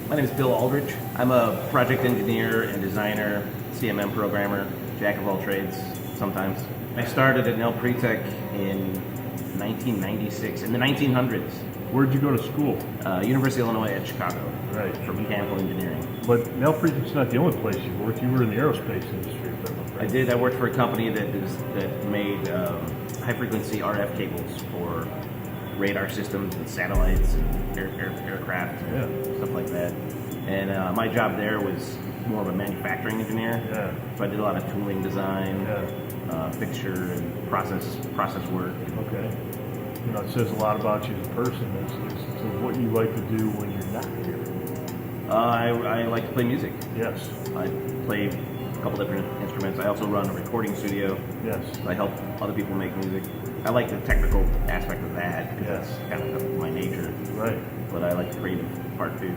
My name is Bill Aldridge. I'm a project engineer and designer, CMM programmer, jack of all trades sometimes. I started at Nel Pretech in 1996, in the 1900s. Where'd you go to school? University of Illinois at Chicago. Right. For mechanical engineering. But Nel Pretech's not the only place you worked. You were in the aerospace industry, if I'm I right. did. I worked for a company that made high-frequency RF cables for radar systems and satellites and aircraft and stuff like that. And my job there was more of a manufacturing engineer. Yeah. So I did a lot of tooling design, Yeah. fixture and process work. Okay. You know, it says a lot about you as a person as to what you like to do when you're not here. I like to play music. Yes. I play a couple different instruments. I also run a recording studio. Yes. I help other people make music. I like the technical aspect of that because Yes. that's kind of my nature. Right. But I like the creative part too.